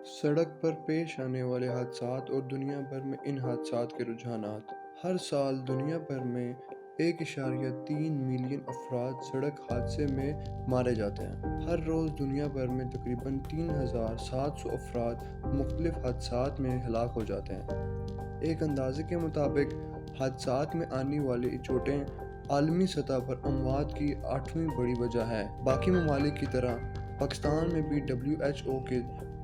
سڑک پر پیش آنے والے حادثات اور دنیا بھر میں ان حادثات کے رجحانات۔ ہر سال دنیا بھر میں 1.3 ملین افراد سڑک حادثے میں مارے جاتے ہیں۔ ہر روز دنیا بھر میں تقریباً 3,700 افراد مختلف حادثات میں ہلاک ہو جاتے ہیں۔ ایک اندازے کے مطابق حادثات میں آنے والی چوٹیں عالمی سطح پر اموات کی 8ویں بڑی وجہ ہے۔ باقی ممالک کی طرح پاکستان میں بھی WHO کے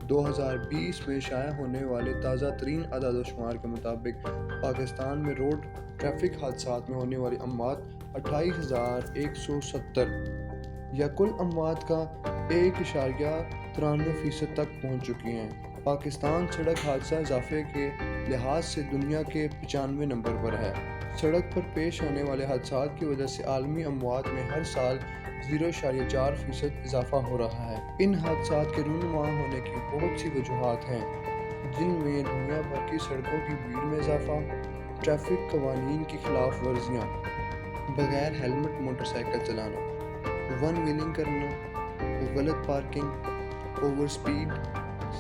2020 میں شائع ہونے والے تازہ ترین اعداد و شمار کے مطابق پاکستان میں روڈ ٹریفک حادثات میں ہونے والی اموات 28,170 یا کل اموات کا 1.93% تک پہنچ چکی ہیں۔ پاکستان سڑک حادثہ اضافے کے لحاظ سے دنیا کے 95 نمبر پر ہے۔ سڑک پر پیش آنے والے حادثات کی وجہ سے عالمی اموات میں ہر سال 0.4% اضافہ ہو رہا ہے۔ ان حادثات کے رونما ہونے کی بہت سی وجوہات ہیں، جن میں دنیا بھر کی سڑکوں کی بھیڑ میں اضافہ، ٹریفک قوانین کی خلاف ورزیاں، بغیر ہیلمٹ موٹر سائیکل چلانا، ون ویلنگ کرنا، غلط پارکنگ، اوور سپیڈ،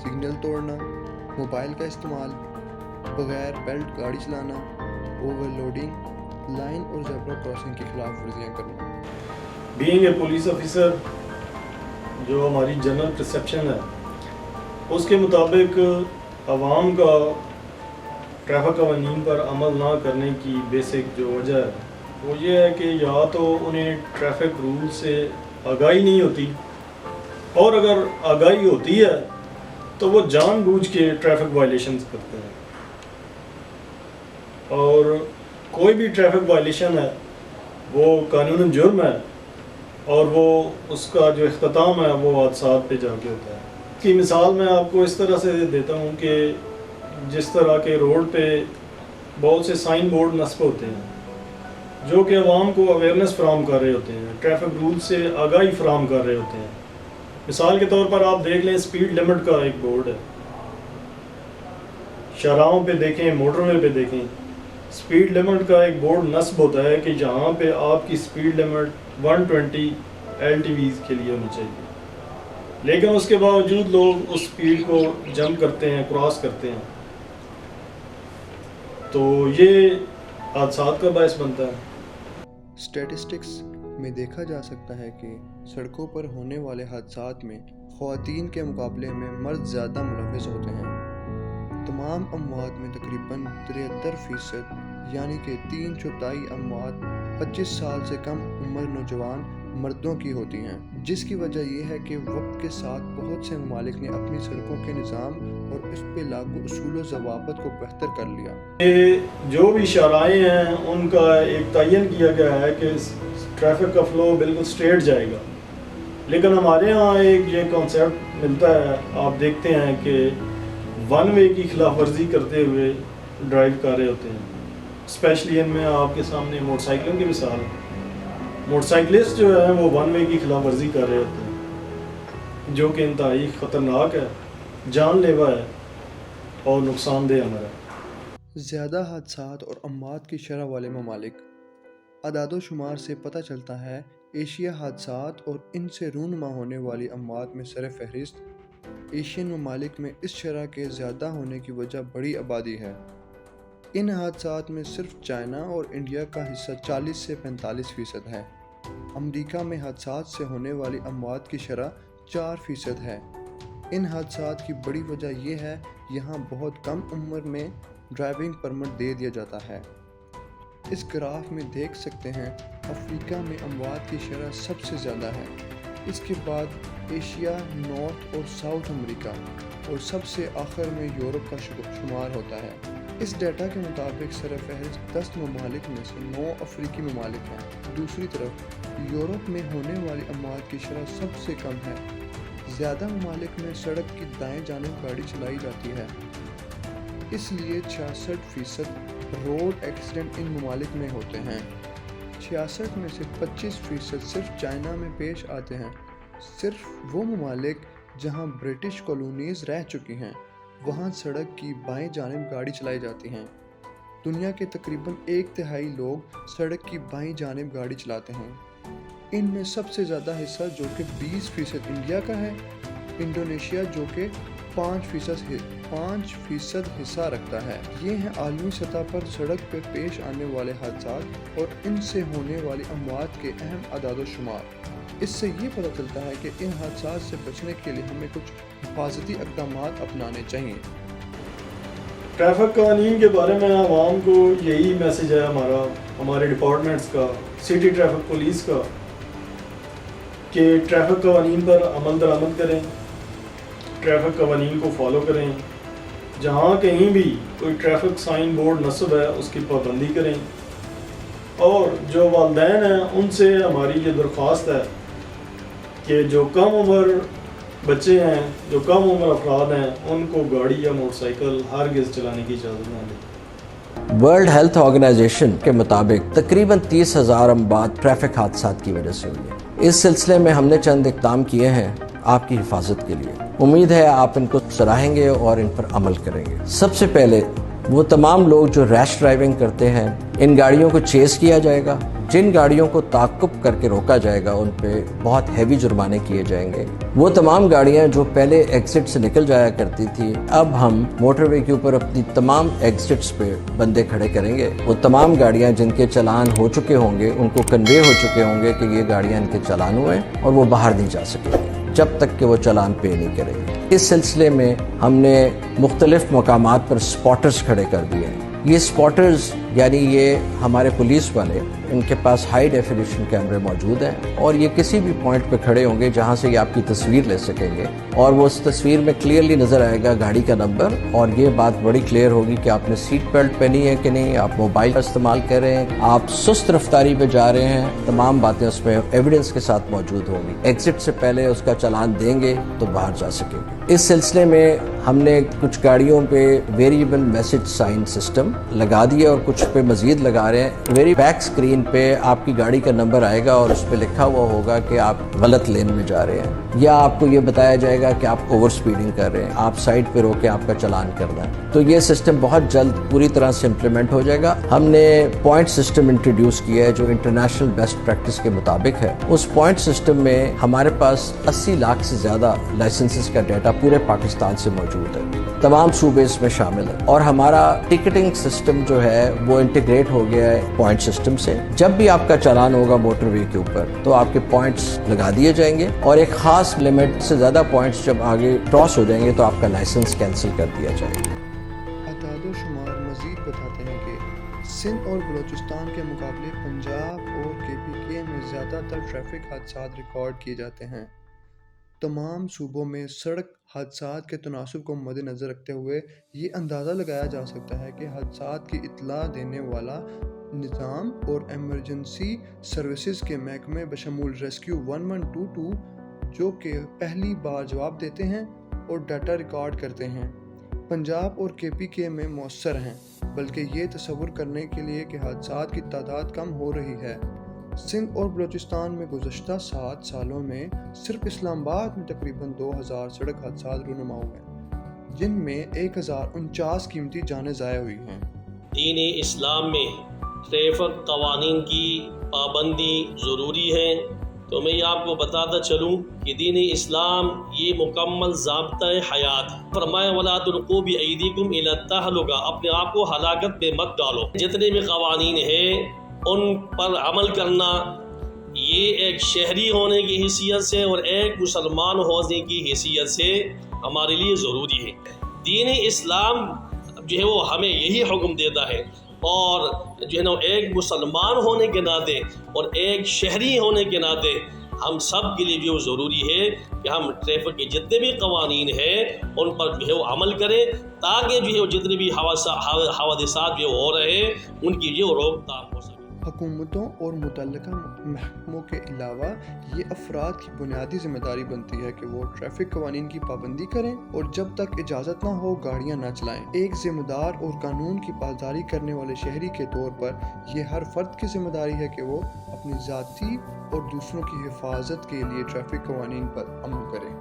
سگنل توڑنا، موبائل کا استعمال، بغیر بیلٹ گاڑی چلانا، اوور لوڈنگ، لائن اور زیبرا کراسنگ کی خلاف ورزیاں کرنا۔ بینگ اے پولیس آفیسر، جو ہماری جنرل پرسیپشن ہے اس کے مطابق عوام کا ٹریفک قوانین پر عمل نہ کرنے کی بیسک جو وجہ ہے وہ یہ ہے کہ یا تو انہیں ٹریفک رول سے آگاہی نہیں ہوتی، اور اگر آگاہی ہوتی ہے تو وہ جان بوجھ کے ٹریفک وائلیشنز کرتے ہیں، اور کوئی بھی ٹریفک وائلیشن ہے وہ قانوناً جرم ہے، اور وہ اس کا جو اختتام ہے وہ حادثات پہ جا کے ہوتا ہے۔ اس کی مثال میں آپ کو اس طرح سے دیتا ہوں کہ جس طرح کے روڈ پہ بہت سے سائن بورڈ نصب ہوتے ہیں جو کہ عوام کو اویئرنیس فراہم کر رہے ہوتے ہیں، ٹریفک رول سے آگاہی فراہم کر رہے ہوتے ہیں۔ مثال کے طور پر آپ دیکھ لیں، سپیڈ لمٹ کا ایک بورڈ ہے، شاہراہوں پہ دیکھیں، موٹر وے پہ دیکھیں، سپیڈ لمٹ کا ایک بورڈ نصب ہوتا ہے کہ جہاں پہ آپ کی سپیڈ لمٹ 120 LTVs کے لیے ہونی چاہیے، لیکن اس کے باوجود لوگ اس سپیڈ کو جمپ کرتے ہیں، کراس کرتے ہیں، تو یہ حادثات کا باعث بنتا ہے۔ اسٹیٹسٹکس میں دیکھا جا سکتا ہے کہ سڑکوں پر ہونے والے حادثات میں خواتین کے مقابلے میں مرد زیادہ ملوث ہوتے ہیں۔ تمام اموات میں تقریباً 73% یعنی کہ 3/4 اموات 25 سال سے کم عمر نوجوان مردوں کی ہوتی ہیں، جس کی وجہ یہ ہے کہ وقت کے ساتھ بہت سے ممالک نے اپنی سڑکوں کے نظام اور اس پہ لاگو اصول و ضوابط کو بہتر کر لیا۔ یہ جو بھی شاہراہیں ہیں ان کا ایک تعین کیا گیا ہے کہ ٹریفک کا فلو بالکل سٹریٹ جائے گا، لیکن ہمارے ہاں ایک یہ کانسیپٹ ملتا ہے، آپ دیکھتے ہیں کہ ون وے کی خلاف ورزی کرتے ہوئے ڈرائیو کر رہے ہوتے ہیں، اسپیشلی ان میں آپ کے سامنے موٹر سائیکلوں کی مثال ہے۔ موٹر سائیکلسٹ جو ہیں وہ ون وے کی خلاف ورزی کر رہے ہوتے ہیں، جو کہ انتہائی خطرناک ہے، جان لیوا ہے اور نقصان دہ عمل ہے۔ زیادہ حادثات اور اموات کی شرح والے ممالک۔ اعداد و شمار سے پتہ چلتا ہے ایشیا حادثات اور ان سے رونما ہونے والی اموات میں سر فہرست ایشین ممالک میں اس شرح کے زیادہ ہونے کی وجہ بڑی آبادی ہے۔ ان حادثات میں صرف چائنا اور انڈیا کا حصہ 40 سے 45% ہے۔ امریکہ میں حادثات سے ہونے والی اموات کی شرح 4% ہے۔ ان حادثات کی بڑی وجہ یہ ہے یہاں بہت کم عمر میں ڈرائیونگ پرمٹ دے دیا جاتا ہے۔ اس گراف میں دیکھ سکتے ہیں افریقہ میں اموات کی شرح سب سے زیادہ ہے، اس کے بعد ایشیا، نارتھ اور ساؤتھ امریکہ، اور سب سے آخر میں یورپ کا شمار ہوتا ہے۔ اس ڈیٹا کے مطابق سر فہرست 10 ممالک میں سے 9 افریقی ممالک ہیں۔ دوسری طرف یورپ میں ہونے والی اموات کی شرح سب سے کم ہے۔ زیادہ ممالک میں سڑک کی دائیں جانب گاڑی چلائی جاتی ہے، اس لیے 66% روڈ ایکسیڈنٹ ان ممالک میں ہوتے ہیں۔ 66 میں سے 25% صرف چائنا میں پیش آتے ہیں۔ صرف وہ ممالک جہاں برٹش کالونیز رہ چکی ہیں وہاں سڑک کی بائیں جانب گاڑی چلائی جاتی ہیں۔ دنیا کے تقریباً 1/3 لوگ سڑک کی بائیں جانب گاڑی چلاتے ہیں۔ ان میں سب سے زیادہ حصہ جو کہ 20% انڈیا کا ہے، انڈونیشیا جو کہ 5% حصہ رکھتا ہے۔ یہ ہیں عالمی سطح پر سڑک پر پیش آنے والے حادثات اور ان سے ہونے والی اموات کے اہم اعداد و شمار۔ اس سے یہ پتہ چلتا ہے کہ ان حادثات سے بچنے کے لیے ہمیں کچھ حفاظتی اقدامات اپنانے چاہیے۔ ٹریفک قوانین کے بارے میں عوام کو یہی میسج ہے ہمارے ڈپارٹمنٹس کا، سٹی ٹریفک پولیس کا، کہ ٹریفک قوانین پر عمل درآمد کریں، ٹریفک قوانین کو فالو کریں، جہاں کہیں بھی کوئی ٹریفک سائن بورڈ نصب ہے اس کی پابندی کریں، اور جو والدین ہیں ان سے ہماری یہ درخواست ہے کہ جو کم عمر بچے ہیں، جو کم عمر افراد ہیں، ان کو گاڑی یا موٹر سائیکل ہرگز چلانے کی اجازت نہ دیں۔ ورلڈ ہیلتھ آرگنائزیشن کے مطابق تقریباً 30,000 اموات ٹریفک حادثات کی وجہ سے ہوئی ہیں۔ اس سلسلے میں ہم نے چند اقدام کیے ہیں آپ کی حفاظت کے لیے۔ امید ہے آپ ان کو سراہیں گے اور ان پر عمل کریں گے۔ سب سے پہلے وہ تمام لوگ جو ریش ڈرائیونگ کرتے ہیں، ان گاڑیوں کو چیز کیا جائے گا۔ جن گاڑیوں کو تعاقب کر کے روکا جائے گا ان پہ بہت ہیوی جرمانے کیے جائیں گے۔ وہ تمام گاڑیاں جو پہلے ایگزٹ سے نکل جایا کرتی تھی، اب ہم موٹر وے کے اوپر اپنی تمام ایگزٹس پہ بندے کھڑے کریں گے۔ وہ تمام گاڑیاں جن کے چلان ہو چکے ہوں گے ان کو کنوے ہو چکے ہوں گے کہ یہ گاڑیاں ان کے چلان ہوئے اور وہ باہر نہیں جا سکیں گے جب تک کہ وہ چلان پے نہیں کریں گے۔ اس سلسلے میں ہم نے مختلف مقامات پر سپاٹرز کھڑے کر دیے ہیں۔ یہ سپاٹرز یعنی یہ ہمارے پولیس والے، ان کے پاس ہائی ڈیفینیشن کیمرے موجود ہیں اور یہ کسی بھی پوائنٹ پہ کھڑے ہوں گے جہاں سے یہ آپ کی تصویر لے سکیں گے، اور وہ اس تصویر میں کلیئرلی نظر آئے گا گاڑی کا نمبر، اور یہ بات بڑی کلیئر ہوگی کہ آپ نے سیٹ بیلٹ پہنی ہے کہ نہیں، آپ موبائل کا استعمال کر رہے ہیں، آپ سست رفتاری پہ جا رہے ہیں، تمام باتیں اس میں ایویڈنس کے ساتھ موجود ہوں گی۔ ایگزٹ سے پہلے اس کا چلان دیں گے تو باہر جا سکیں گے۔ اس سلسلے میں ہم نے کچھ گاڑیوں پہ ویریبل میسج سائن سسٹم لگا دیے اور کچھ پہ مزید لگا رہے ہیں۔ ویری بیک اسکرین پہ آپ کی گاڑی کا نمبر آئے گا اور اس پہ لکھا ہوا ہوگا کہ آپ غلط لین میں جا رہے ہیں، یا آپ کو یہ بتایا جائے گا کہ آپ اوور سپیڈنگ کر رہے ہیں، آپ سائڈ پہ روکے آپ کا چلان کرنا ہے۔ تو یہ سسٹم بہت جلد پوری طرح سے امپلیمنٹ ہو جائے گا۔ ہم نے پوائنٹ سسٹم انٹروڈیوس کیا ہے جو انٹرنیشنل بیسٹ پریکٹس کے مطابق ہے۔ اس پوائنٹ سسٹم میں ہمارے پاس 80 لاکھ سے زیادہ لائسنسز کا ڈیٹا پورے پاکستان سے موجود ہے، تمام صوبے اس میں شامل ہیں، اور ہمارا ٹکٹنگ سسٹم جو ہے وہ انٹیگریٹ ہو گیا ہے پوائنٹ سسٹم سے۔ جب بھی آپ کا چلان ہوگا موٹر وے کے اوپر تو آپ کے پوائنٹس لگا دیے جائیں گے، اور ایک خاص لمٹ سے زیادہ پوائنٹس جب آگے کراس ہو جائیں گے تو آپ کا لائسنس کینسل کر دیا جائے گا۔ اعداد و شمار مزید بتاتے ہیں کہ سندھ اور بلوچستان کے مقابلے پنجاب اور KPK میں زیادہ تر ٹریفک حادثات ریکارڈ کیے جاتے ہیں۔ تمام صوبوں میں سڑک حادثات کے تناسب کو مد نظر رکھتے ہوئے یہ اندازہ لگایا جا سکتا ہے کہ حادثات کی اطلاع دینے والا نظام اور ایمرجنسی سروسز کے محکمے بشمول ریسکیو 1122 جو کہ پہلی بار جواب دیتے ہیں اور ڈیٹا ریکارڈ کرتے ہیں، پنجاب اور KPK میں مؤثر ہیں، بلکہ یہ تصور کرنے کے لیے کہ حادثات کی تعداد کم ہو رہی ہے۔ سندھ اور بلوچستان میں گزشتہ 7 سالوں میں صرف اسلام آباد میں تقریباً 2000 سڑک حادثات رونما ہوئے ہیں، جن میں 1049 قیمتی جانیں ضائع ہوئی ہیں۔ دین اسلام میں ٹریفک قوانین کی پابندی ضروری ہے، تو میں یہ آپ کو بتاتا چلوں کہ دین اسلام یہ مکمل ضابطۂ حیات ہے۔ فرمایا وَلَا تُلْقُوا بِأَيْدِيكُمْ إِلَى التَّهْلُكَةِ، اپنے آپ کو ہلاکت میں مت ڈالو۔ جتنے بھی قوانین ہیں ان پر عمل کرنا یہ ایک شہری ہونے کی حیثیت سے اور ایک مسلمان ہونے کی حیثیت سے ہمارے لیے ضروری ہے۔ دین اسلام جو ہے وہ ہمیں یہی حکم دیتا ہے، اور جو ہے نا ایک مسلمان ہونے کے ناطے اور ایک شہری ہونے کے ناطے ہم سب کے لیے جو ضروری ہے کہ ہم ٹریفک کے جتنے بھی قوانین ہیں ان پر جو ہے وہ عمل کریں، تاکہ جو ہے وہ جتنے بھی حوادثات جو ہو رہے ہیں ان کی جو روک تھام ہو سکے۔ حکومتوں اور متعلقہ محکموں کے علاوہ یہ افراد کی بنیادی ذمہ داری بنتی ہے کہ وہ ٹریفک قوانین کی پابندی کریں اور جب تک اجازت نہ ہو گاڑیاں نہ چلائیں۔ ایک ذمہ دار اور قانون کی پاسداری کرنے والے شہری کے طور پر یہ ہر فرد کی ذمہ داری ہے کہ وہ اپنی ذاتی اور دوسروں کی حفاظت کے لیے ٹریفک قوانین پر عمل کرے۔